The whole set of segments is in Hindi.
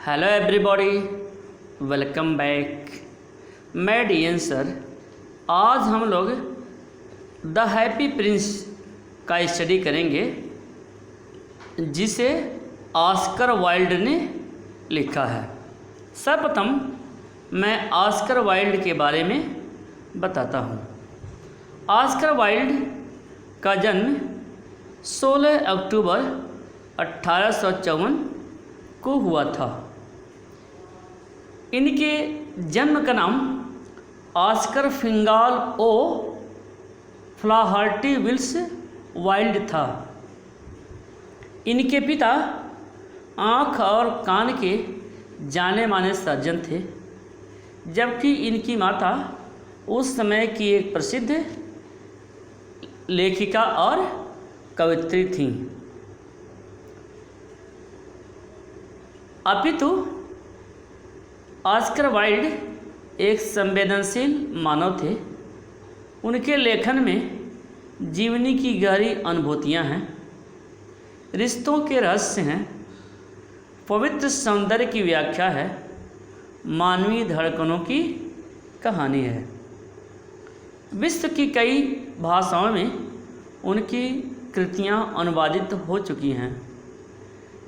Hello everybody, welcome back. मैं डीएन सर। आज हम लोग द हैप्पी प्रिंस का स्टडी करेंगे, जिसे ऑस्कर वाइल्ड ने लिखा है। सर्वप्रथम मैं ऑस्कर वाइल्ड के बारे में बताता हूँ। ऑस्कर वाइल्ड का जन्म 16 अक्टूबर 1854 को हुआ था। इनके जन्म का नाम ऑस्कर फिंगाल ओ फ्लाहर्टी विल्स वाइल्ड था। इनके पिता आँख और कान के जाने माने सर्जन थे, जबकि इनकी माता उस समय की एक प्रसिद्ध लेखिका और कवयित्री थीं। अपितु ऑस्कर वाइल्ड एक संवेदनशील मानव थे। उनके लेखन में जीवनी की गहरी अनुभूतियाँ हैं, रिश्तों के रहस्य हैं, पवित्र सौंदर्य की व्याख्या है, मानवीय धड़कनों की कहानी है। विश्व की कई भाषाओं में उनकी कृतियाँ अनुवादित हो चुकी हैं।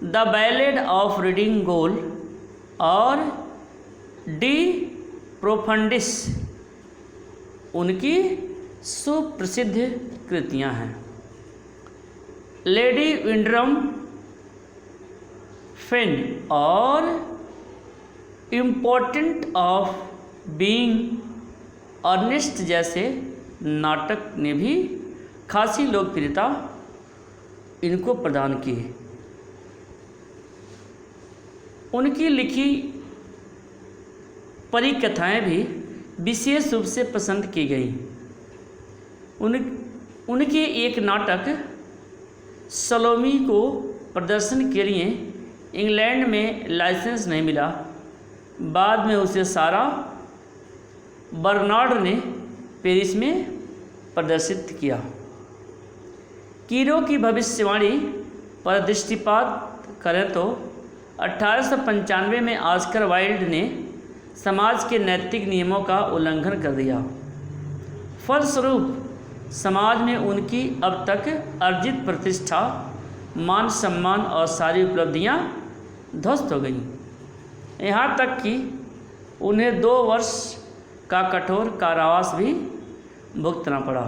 द बैलेड ऑफ रीडिंग गोल और डी प्रोफंडिस उनकी सुप्रसिद्ध कृतियाँ हैं। लेडी विंडरम फेन और इम्पोर्टेंट ऑफ बीइंग अर्नेस्ट जैसे नाटक ने भी खासी लोकप्रियता इनको प्रदान की। उनकी लिखी परिकथाएं भी विशेष रूप से पसंद की गई। उनके एक नाटक सलोमी को प्रदर्शन के लिए इंग्लैंड में लाइसेंस नहीं मिला। बाद में उसे सारा बर्नार्ड ने पेरिस में प्रदर्शित किया। कीरो की भविष्यवाणी पर दृष्टिपात करें तो 1895 में ऑस्कर वाइल्ड ने समाज के नैतिक नियमों का उल्लंघन कर दिया। फलस्वरूप समाज में उनकी अब तक अर्जित प्रतिष्ठा, मान सम्मान और सारी उपलब्धियां ध्वस्त हो गईं। यहाँ तक कि उन्हें 2 वर्ष का कठोर कारावास भी भुगतना पड़ा।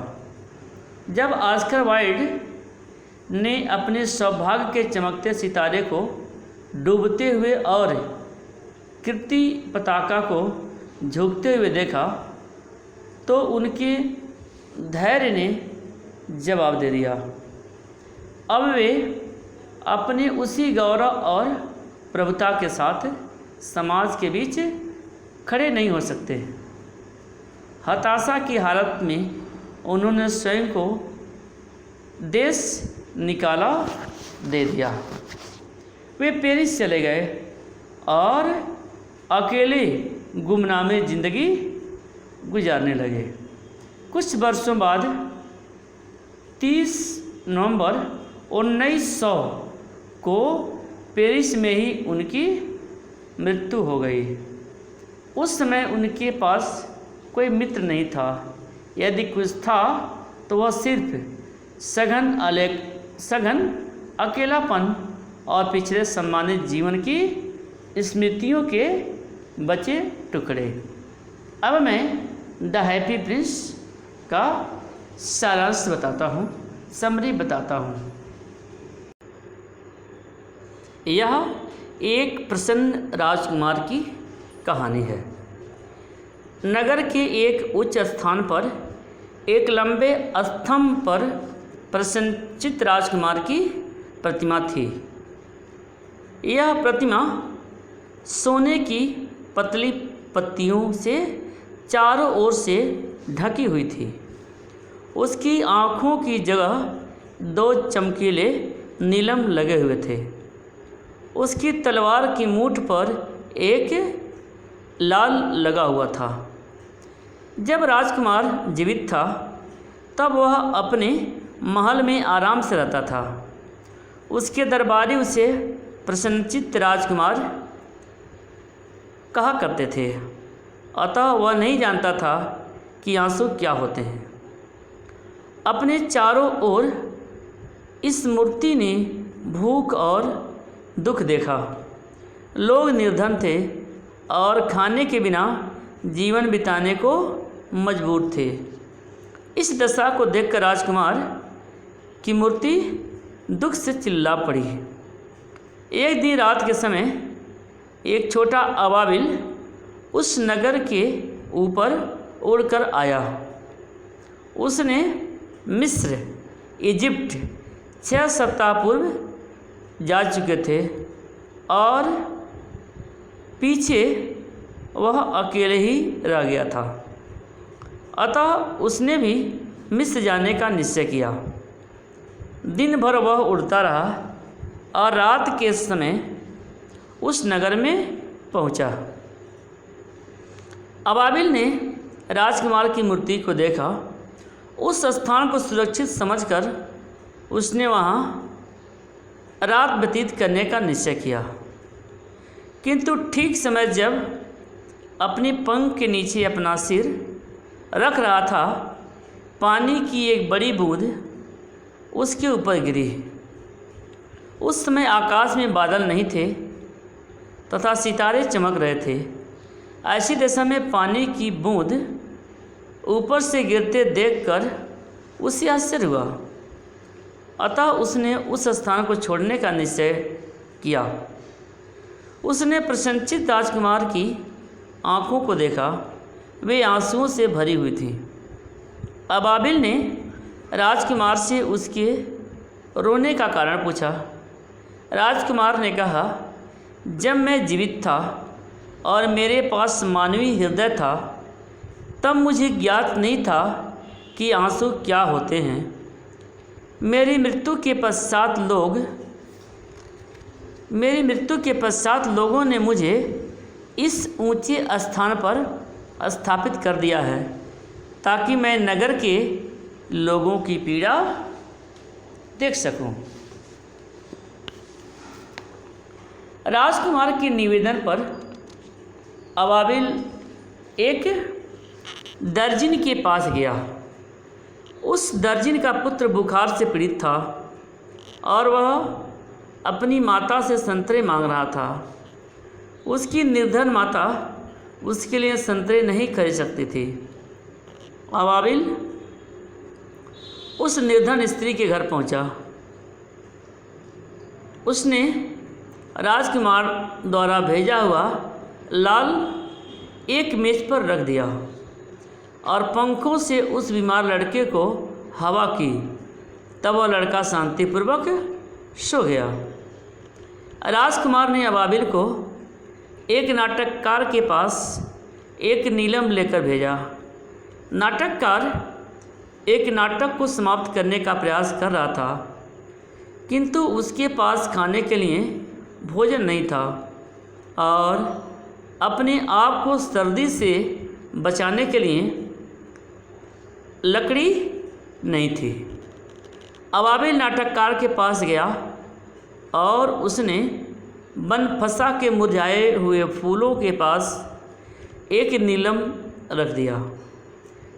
जब ऑस्कर वाइल्ड ने अपने सौभाग्य के चमकते सितारे को डूबते हुए और कीर्ति पताका को झुकते हुए देखा, तो उनके धैर्य ने जवाब दे दिया। अब वे अपने उसी गौरव और प्रभुता के साथ समाज के बीच खड़े नहीं हो सकते। हताशा की हालत में उन्होंने स्वयं को देश निकाला दे दिया। वे पेरिस चले गए और अकेले गुमनामे ज़िंदगी गुजारने लगे। कुछ वर्षों बाद 30 नवंबर 1900 को पेरिस में ही उनकी मृत्यु हो गई। उस समय उनके पास कोई मित्र नहीं था। यदि कुछ था तो वह सिर्फ सघन अकेलापन और पिछले सम्मानित जीवन की स्मृतियों के बचे टुकड़े। अब मैं द हैप्पी प्रिंस का सारांश बताता हूँ, समरी बताता हूँ। यह एक प्रसन्न राजकुमार की कहानी है। नगर के एक उच्च स्थान पर एक लंबे स्तंभ पर प्रसन्नचित्त राजकुमार की प्रतिमा थी। यह प्रतिमा सोने की पतली पत्तियों से चारों ओर से ढकी हुई थी। उसकी आँखों की जगह 2 चमकीले नीलम लगे हुए थे। उसकी तलवार की मूठ पर एक लाल लगा हुआ था। जब राजकुमार जीवित था तब वह अपने महल में आराम से रहता था। उसके दरबारी उसे प्रसन्नचित्त राजकुमार कहा करते थे, अतः वह नहीं जानता था कि आंसू क्या होते हैं। अपने चारों ओर इस मूर्ति ने भूख और दुख देखा। लोग निर्धन थे और खाने के बिना जीवन बिताने को मजबूर थे। इस दशा को देखकर राजकुमार की मूर्ति दुख से चिल्ला पड़ी। एक दिन रात के समय एक छोटा अबाबिल उस नगर के ऊपर उड़कर आया। उसने मिस्र, इजिप्ट 6 सप्ताह पूर्व जा चुके थे और पीछे वह अकेले ही रह गया था। अतः उसने भी मिस्र जाने का निश्चय किया। दिन भर वह उड़ता रहा और रात के समय उस नगर में पहुंचा। अबाबिल ने राजकुमार की मूर्ति को देखा। उस स्थान को सुरक्षित समझकर उसने वहाँ रात व्यतीत करने का निश्चय किया। किंतु ठीक समय जब अपनी पंख के नीचे अपना सिर रख रहा था, पानी की एक बड़ी बूंद उसके ऊपर गिरी। उस समय आकाश में बादल नहीं थे तथा सितारे चमक रहे थे। ऐसी दशा में पानी की बूंद ऊपर से गिरते देखकर उसे आश्चर्य हुआ। अतः उसने उस स्थान को छोड़ने का निश्चय किया। उसने प्रसन्नचित्त राजकुमार की आँखों को देखा, वे आंसुओं से भरी हुई थीं। अबाबिल ने राजकुमार से उसके रोने का कारण पूछा। राजकुमार ने कहा, जब मैं जीवित था और मेरे पास मानवीय हृदय था, तब मुझे ज्ञात नहीं था कि आंसू क्या होते हैं। मेरी मृत्यु के पश्चात लोगों ने मुझे इस ऊंचे स्थान पर स्थापित कर दिया है, ताकि मैं नगर के लोगों की पीड़ा देख सकूं। राजकुमार के निवेदन पर अबाबिल एक दर्जिन के पास गया। उस दर्जिन का पुत्र बुखार से पीड़ित था और वह अपनी माता से संतरे मांग रहा था। उसकी निर्धन माता उसके लिए संतरे नहीं खरीद सकती थी। अबाबिल उस निर्धन स्त्री के घर पहुंचा। उसने राजकुमार द्वारा भेजा हुआ लाल एक मेज पर रख दिया और पंखों से उस बीमार लड़के को हवा की। तब वह लड़का शांतिपूर्वक सो गया। राजकुमार ने अबाबिल को एक नाटककार के पास एक नीलम लेकर भेजा। नाटककार एक नाटक को समाप्त करने का प्रयास कर रहा था, किंतु उसके पास खाने के लिए भोजन नहीं था और अपने आप को सर्दी से बचाने के लिए लकड़ी नहीं थी। अबाबिल नाटककार के पास गया और उसने बनफसा के मुरझाए हुए फूलों के पास एक नीलम रख दिया।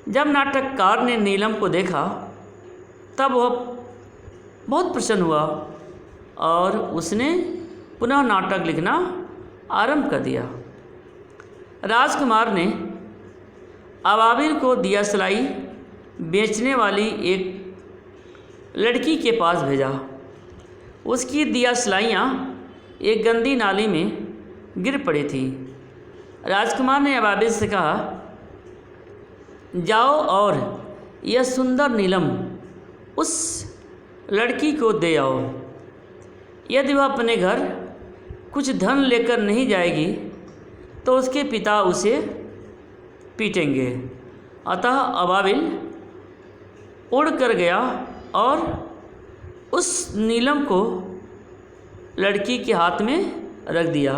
जब नाटककार ने नीलम को देखा, तब वह बहुत प्रसन्न हुआ और उसने पुनः नाटक लिखना आरंभ कर दिया। राजकुमार ने अबाबिल को दिया सलाई बेचने वाली एक लड़की के पास भेजा। उसकी दिया सलाइयाँ एक गंदी नाली में गिर पड़ी थी। राजकुमार ने अबाबिल से कहा, जाओ और यह सुंदर नीलम उस लड़की को दे आओ। यदि वह अपने घर कुछ धन लेकर नहीं जाएगी तो उसके पिता उसे पीटेंगे। अतः अबाबिल उड़ कर गया और उस नीलम को लड़की के हाथ में रख दिया।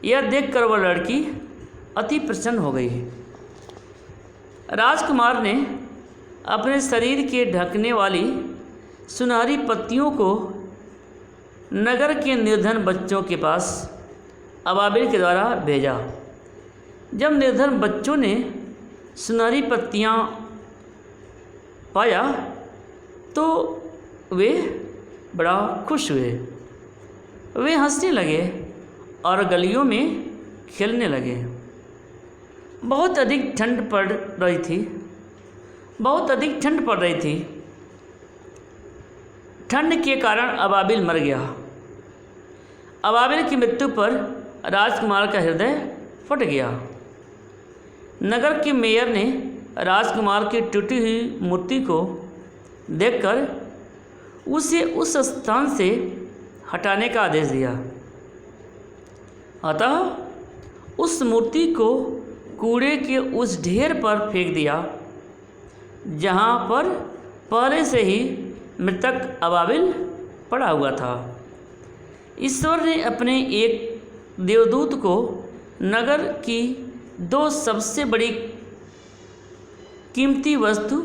यह देखकर वह लड़की अति प्रसन्न हो गई। राजकुमार ने अपने शरीर के ढकने वाली सुनहरी पत्तियों को नगर के निर्धन बच्चों के पास अबाबिल के द्वारा भेजा। जब निर्धन बच्चों ने सुनहरी पत्तियां पाया तो वे बड़ा खुश हुए। वे हंसने लगे और गलियों में खेलने लगे। बहुत अधिक ठंड पड़ रही थी। ठंड के कारण अबाबिल मर गया। अबाबिल की मृत्यु पर राजकुमार का हृदय फट गया। नगर के मेयर ने राजकुमार की टूटी हुई मूर्ति को देखकर उसे उस स्थान से हटाने का आदेश दिया। अतः उस मूर्ति को कूड़े के उस ढेर पर फेंक दिया जहाँ पर पहले से ही मृतक अबाबिल पड़ा हुआ था। ईश्वर ने अपने एक देवदूत को नगर की 2 सबसे बड़ी कीमती वस्तु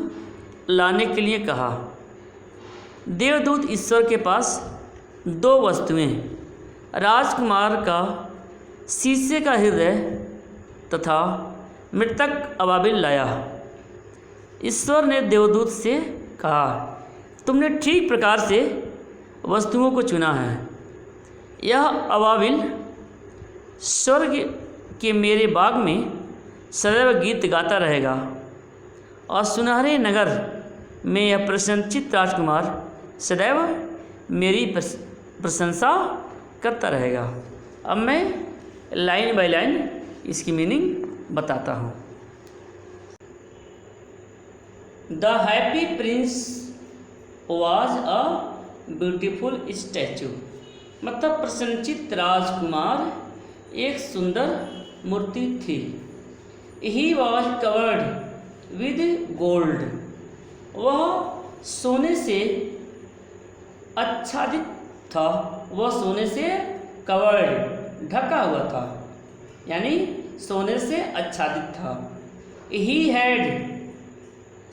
लाने के लिए कहा। देवदूत ईश्वर के पास 2 वस्तुएं, राजकुमार का शीशे का हृदय तथा मृतक अबाबिल लाया। ईश्वर ने देवदूत से कहा, तुमने ठीक प्रकार से वस्तुओं को चुना है। यह अबाबिल स्वर्ग के मेरे बाग में सदैव गीत गाता रहेगा और सुनहरे नगर में यह प्रसन्नचित्त राजकुमार सदैव मेरी प्रशंसा करता रहेगा। अब मैं लाइन बाय लाइन इसकी मीनिंग बताता हूँ। The happy Prince was a beautiful statue, मतलब प्रसन्नचित्त राजकुमार एक सुंदर मूर्ति थी। He was covered with gold, वह सोने से आच्छादित था। वह सोने से कवर्ड ढका हुआ था, यानी सोने से आच्छादित था। He had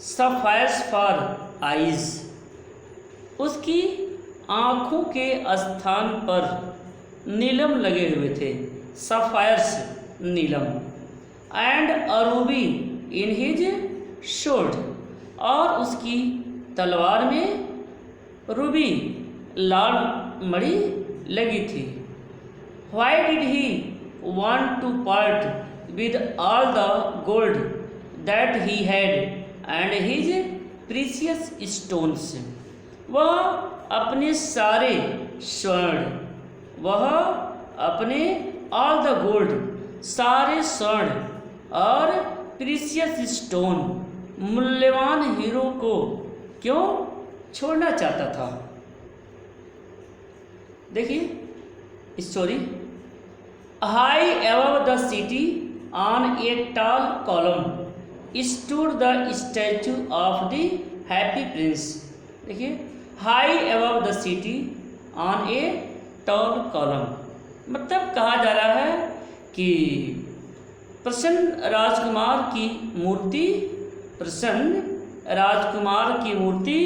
sapphires for eyes, उसकी आँखों के स्थान पर नीलम लगे हुए थे। सफायर्स नीलम। And a ruby in his sword, और उसकी तलवार में रूबी लाल मणि लगी थी। Why did he want to part with all the gold that he had and his precious stones, वह अपने सारे स्वर्ण, वह अपने ऑल द गोल्ड सारे स्वर्ण और प्रीशियस स्टोन मूल्यवान हीरो को क्यों छोड़ना चाहता था। देखिए story. High above the city on a tall column stood the statue of the happy prince. देखिए, high above the city on a tall column, मतलब कहा जा रहा है कि प्रसन्न राजकुमार की मूर्ति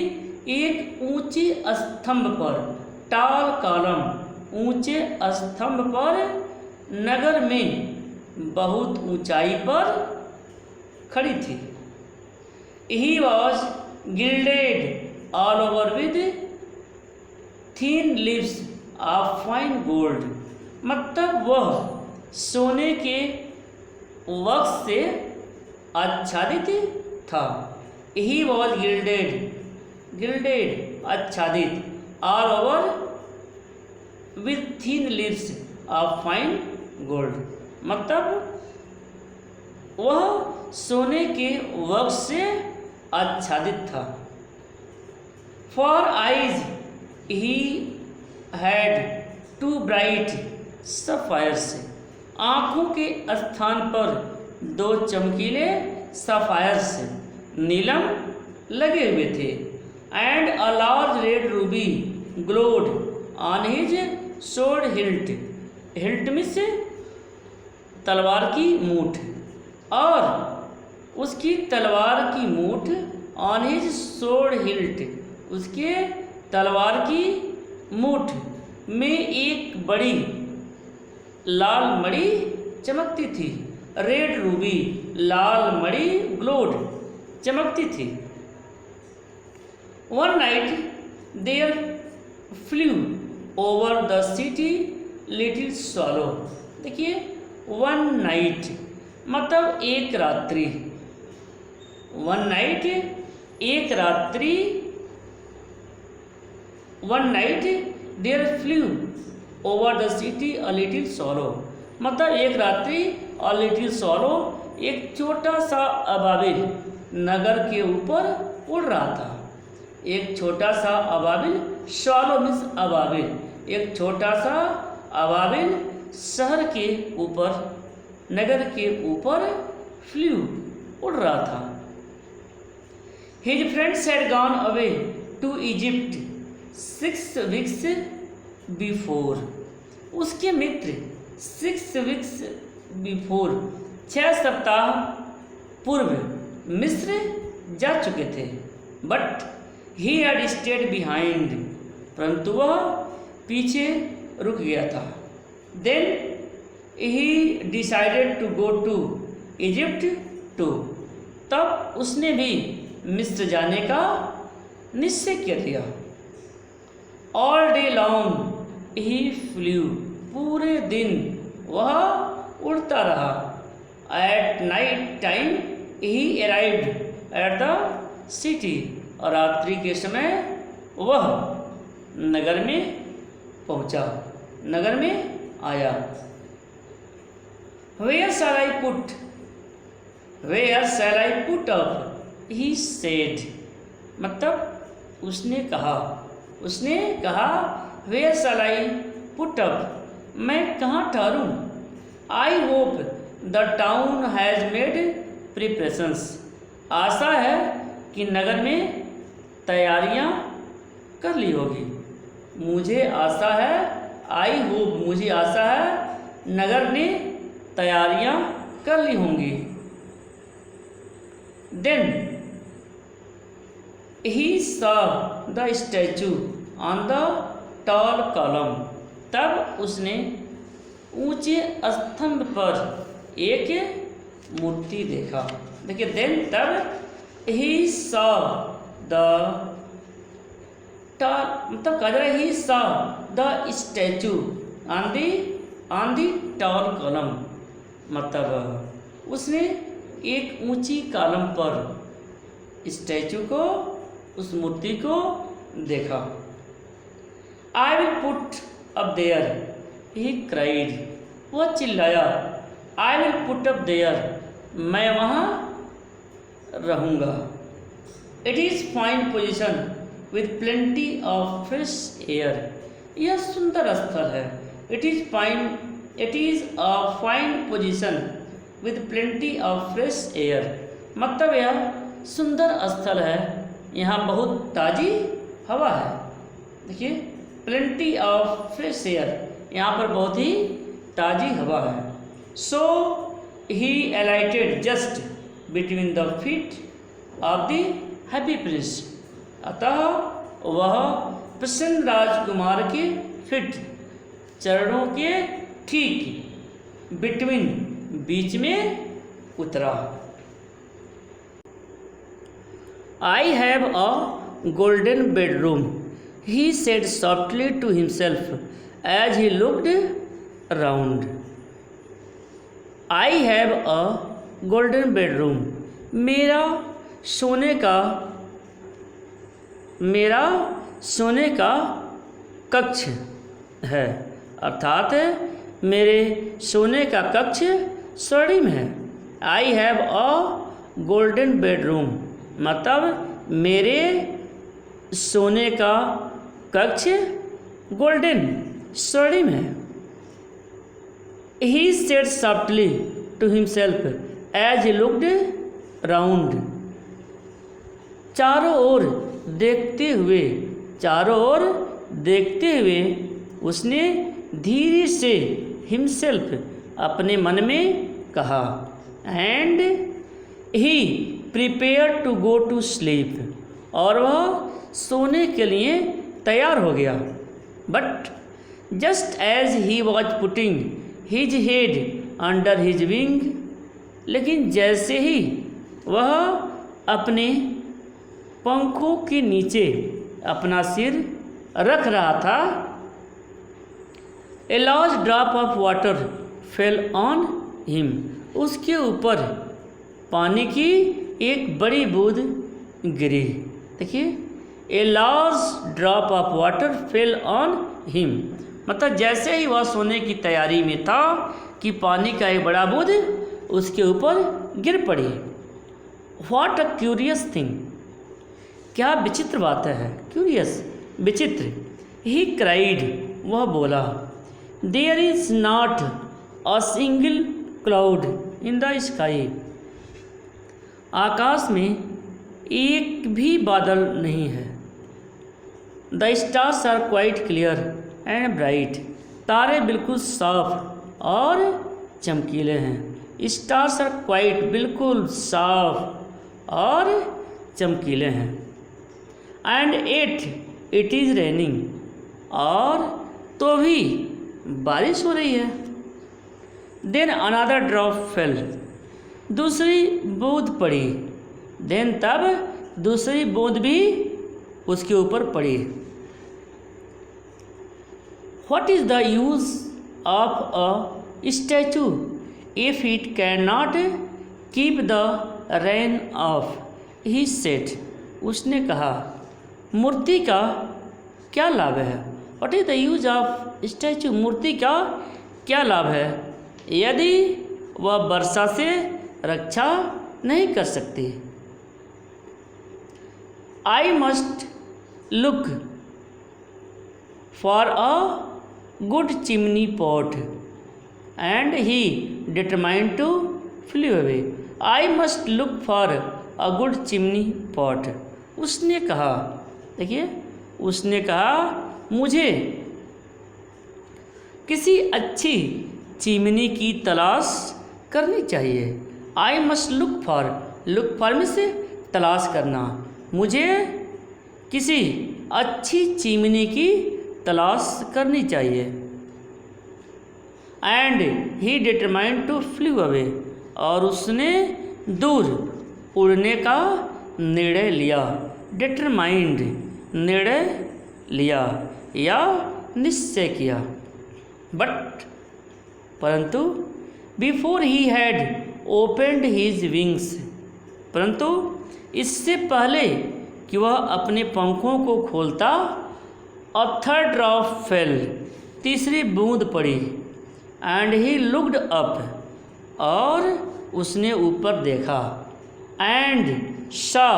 एक ऊंचे स्तंभ पर, टॉल कॉलम ऊंचे स्तंभ पर, नगर में बहुत ऊंचाई पर खड़ी थी। He was gilded all over with thin leaves of fine gold, मतलब वह सोने के वक्स से आच्छादित था। ही वॉज गिल्डेड आच्छादित, all over with thin leaves of fine gold, मतलब वह सोने के वक्स से आच्छादित था। For eyes he had 2 bright sapphires, आँखों के स्थान पर 2 चमकीले सफायर्स नीलम लगे हुए थे। And a large red Ruby glowed on his sword hilt, hilt में से तलवार की मूठ, और उसकी तलवार की मूठ ऑन हिज स्वॉर्ड हिल्ट, उसके तलवार की मूठ में एक बड़ी लाल मणि चमकती थी। रेड रूबी, लाल मणि ग्लोड, चमकती थी। One night there flew over the city little swallow. देखिए, वन नाइट मतलब एक रात्रि। वन नाइट एक रात्रि। One night there flew over the city a little swallow, मतलब एक रात्रि और लिटिल स्वॉलो एक छोटा सा अबाबिल नगर के ऊपर उड़ रहा था। एक छोटा सा अबाबिल, स्वॉलो मीन्स अबाबिल, एक छोटा सा अबाबिल शहर के ऊपर, नगर के ऊपर फ्लू उड़ रहा था। His friends had gone away to Egypt 6 weeks before. उसके मित्र 6 वीक्स बिफोर 6 सप्ताह पूर्व मिस्र जा चुके थे। But he had stayed behind, परंतु वह पीछे रुक गया था। Then he decided to go to Egypt too, तब उसने भी मिस्र जाने का निश्चय कर लिया। All day long he flew, पूरे दिन वह उड़ता रहा। At night time he arrived at the city, और रात्रि के समय वह नगर में पहुंचा, नगर में आया। Where shall I put, where shall I put up, he said, मतलब उसने कहा, उसने कहा where shall I put up, मैं कहाँ ठहरूं। I hope the town has made preparations, आशा है कि नगर में तैयारियां कर ली होगी। मुझे आशा है, आई होप मुझे आशा है, नगर ने तैयारियां कर ली होंगी। Then he saw the statue on the tall column, तब उसने ऊंचे स्तंभ पर एक मूर्ति देखा। देखिए, देन तब ही सॉ द मतलब कह रहा है he saw the statue on the tall column, मतलब उसने एक ऊंची कॉलम पर स्टैचू को, उस मूर्ति को देखा। I will put up there, he cried, वह चिल्लाया। I will put up there, मैं वहाँ रहूँगा। It is fine position with plenty of fresh air, यह सुंदर स्थल है। It is a fine position with plenty of fresh air, मतलब यह सुंदर स्थल है, यहाँ बहुत ताज़ी हवा है। देखिए, प्लेंटी ऑफ फ्रेश एयर, यहाँ पर बहुत ही ताज़ी हवा है। So he alighted just between the feet of the happy prince, अतः वह प्रसन्न राजकुमार के फीट, चरणों के ठीक बिटवीन, बीच में उतरा। आई have a golden bedroom, he said softly to himself as he looked around. I have a golden bedroom, मेरा सोने का कक्ष है, अर्थात मेरे सोने का कक्ष स्वर्णिम है। I have a golden bedroom, मतलब मेरे सोने का कक्ष गोल्डन, स्वर्णिम है। He said softly to himself as he looked round, चारों ओर देखते हुए उसने धीरे से हिमसेल्फ अपने मन में कहा। And he prepare to go to sleep, और वह सोने के लिए तैयार हो गया। But just as he was putting his head under his wing, लेकिन जैसे ही वह अपने पंखों के नीचे अपना सिर रख रहा था, a large drop of water fell on him, उसके ऊपर पानी की एक बड़ी बूंद गिरी। देखिए, a large drop of water fell on him, मतलब जैसे ही वह सोने की तैयारी में था कि पानी का एक बड़ा बूंद उसके ऊपर गिर पड़ी। व्हाट अ क्यूरियस थिंग, क्या विचित्र बात है। क्यूरियस, विचित्र। ही क्राइड, वह बोला, there is not a single cloud in the sky, आकाश में एक भी बादल नहीं है। The stars are quite clear and bright, तारे बिल्कुल साफ और चमकीले हैं। स्टार्स आर क्वाइट, बिल्कुल साफ और चमकीले हैं। एंड इट इज़ रेनिंग, और तो भी बारिश हो रही है। देन अनदर ड्रॉप फेल, दूसरी बूंद पड़ी। देन तब दूसरी बूंद भी उसके ऊपर पड़ी। What is the use of a statue if it can not keep the rain off, he said, उसने कहा, मूर्ति का क्या लाभ है। What is the use of statue, मूर्ति का क्या लाभ है यदि वह वर्षा से रक्षा नहीं कर सकती। I must look for a good chimney pot and he determined to flee away. I must look for a good chimney pot, उसने कहा, देखिए, उसने कहा, मुझे किसी अच्छी चिमनी की तलाश करनी चाहिए। आई मस्ट लुक फॉर में से तलाश करना, मुझे किसी अच्छी चिमनी की तलाश करनी चाहिए। And he determined to flee away, और उसने दूर उड़ने का निर्णय लिया। डिटरमाइंड, निर्णय लिया या निश्चय किया। बट, परंतु, before he had opened his wings, परंतु इससे पहले कि वह अपने पंखों को खोलता, अ थर्ड ड्रॉप फेल, तीसरी बूंद पड़ी। एंड ही लुक्ड अप, और उसने ऊपर देखा। एंड सा,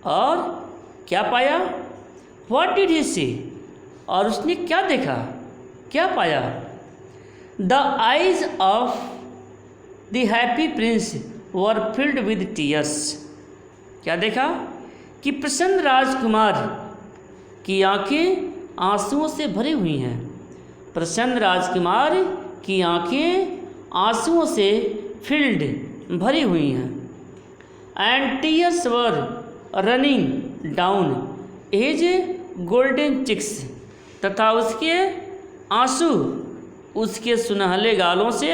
और क्या पाया। व्हाट डिड ही सी, और उसने क्या देखा, क्या पाया। The eyes of the happy Prince were filled with tears, क्या देखा कि प्रसन्न राजकुमार की आंखें आंसुओं से भरी हुई हैं। प्रसन्न राजकुमार की आंखें आंसुओं से फिल्ड, भरी हुई हैं। And tears were running down his golden cheeks, तथा उसके आंसू उसके सुनहले गालों से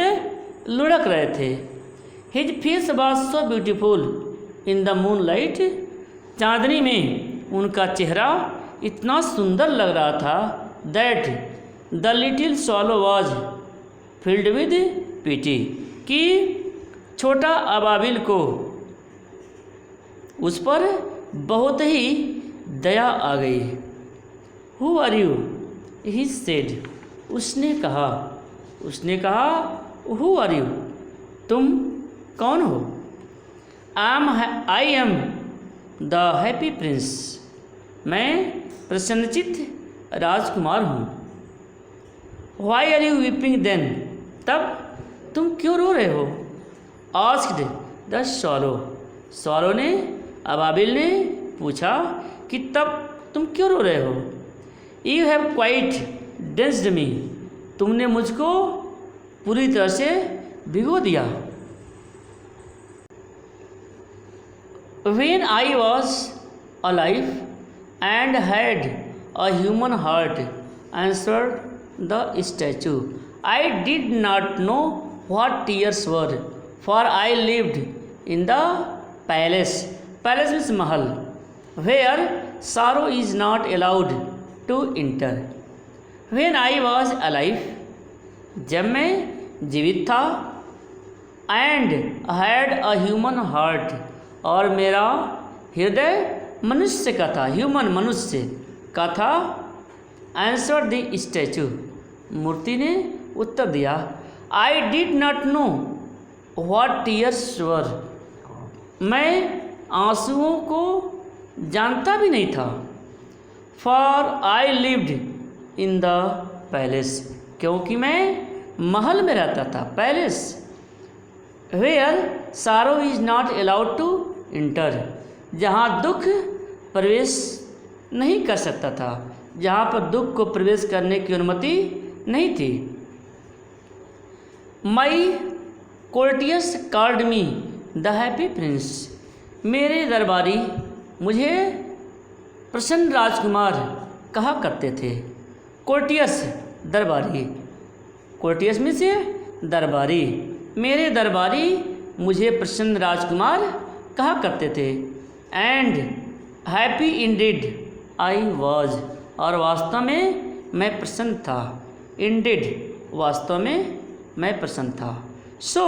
लुढ़क रहे थे। His face was so beautiful in the moonlight, चांदनी में उनका चेहरा इतना सुंदर लग रहा था। That the little swallow was filled with pity, कि छोटा अबाबिल को उस पर बहुत ही दया आ गई। Who are you, he said, उसने कहा, हु आर यू, तुम कौन हो। I am the happy prince, मैं प्रसन्नचित्त राजकुमार हूँ। Why are you weeping then, तब तुम क्यों रो रहे हो। आस्क्ड द स्वॉलो, स्वॉलो ने, अबाबिल ने पूछा कि तब तुम क्यों रो रहे हो। यू हैव क्वाइट ड्रेस्ड मी, तुमने मुझको पूरी तरह से भिगो दिया। When I was alive and had a human heart, answered the statue, I did not know what tears were, for I lived in the palace, palace means Mahal, where sorrow is not allowed to enter. When I was alive, जब मैं जीवित था, and had a human heart, और मेरा हृदय मनुष्य का था, ह्यूमन मनुष्य का था, answered the statue, मूर्ति ने उत्तर दिया, I did not know what tears were, मैं आंसुओं को जानता भी नहीं था, for I lived in the palace, क्योंकि मैं महल में रहता था, palace, where sorrow is not allowed to enter, जहाँ दुख प्रवेश नहीं कर सकता था, जहाँ पर दुख को प्रवेश करने की अनुमति नहीं थी। My courtiers called me the happy prince, मेरे दरबारी मुझे प्रसन्न राजकुमार कहा करते थे। कोर्टियस दरबारी, कोर्टियस में से दरबारी, मेरे दरबारी मुझे प्रसन्न राजकुमार कहा करते थे। And happy indeed I was, और वास्तव में मैं प्रसन्न था, इंडिड वास्तव में मैं प्रसन्न था। So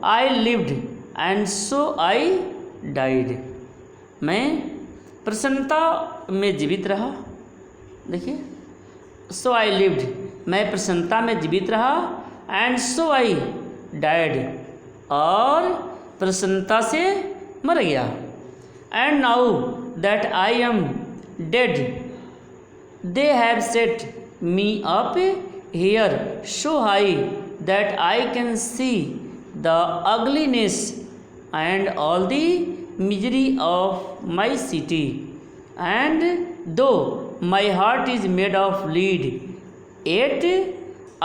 I lived and so I died, मैं प्रसन्नता में जीवित रहा, देखिए, सो आई लिव्ड, मैं प्रसन्नता में जीवित रहा, एंड सो आई डाइड, और प्रसन्नता से मर गया। And now that I am dead they have set me up here so high that I can see the ugliness and all the misery of my city, and though my heart is made of lead, yet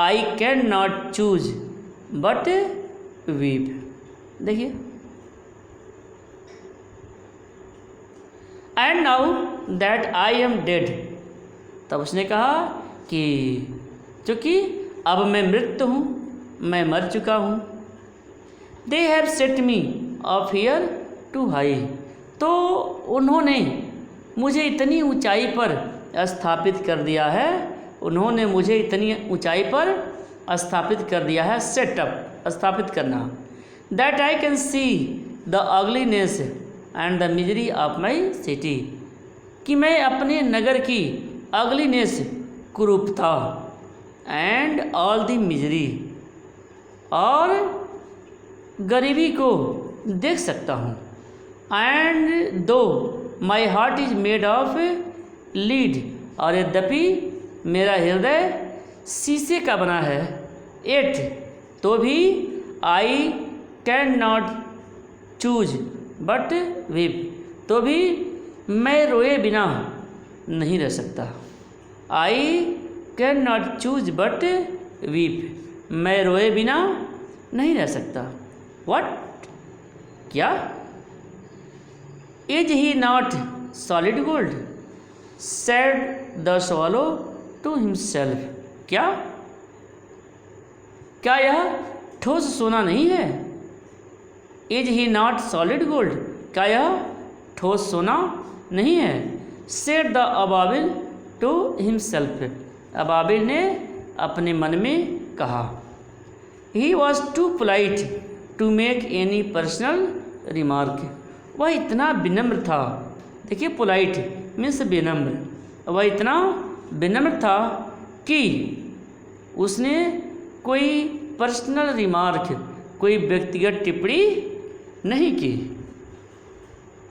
I cannot choose but weep। देखिए, and now that I am dead, तब उसने कहा कि चूँकि अब मैं मृत हूँ, मैं मर चुका हूँ। They have set me up here too high, तो उन्होंने मुझे इतनी ऊंचाई पर स्थापित कर दिया है, उन्होंने मुझे इतनी ऊंचाई पर स्थापित कर दिया है, सेटअप स्थापित करना, that I can see the ugliness and the misery of my city, कि मैं अपने नगर की अगलीनेस, कुरूपता, एंड ऑल द मिजरी, और गरीबी को देख सकता हूँ। And though my heart is made of lead, और यद्यपि मेरा हृदय शीशे का बना है, एट तो भी I can not choose but weep, तो भी मैं रोए बिना नहीं रह सकता। I can not choose but weep, मैं रोए बिना नहीं रह सकता। What? क्या? Is he not solid gold? Said the swallow to himself. क्या? क्या यह ठोस सोना नहीं है? Is he not solid gold? क्या यह ठोस सोना नहीं है? Said the Ababil to himself. अबाबिल ने अपने मन में कहा। He was too polite to make any personal remark, वह इतना विनम्र था, देखिए पोलाइट मीन्स विनम्र, वह इतना विनम्र था कि उसने कोई पर्सनल रिमार्क, कोई व्यक्तिगत टिप्पणी नहीं की।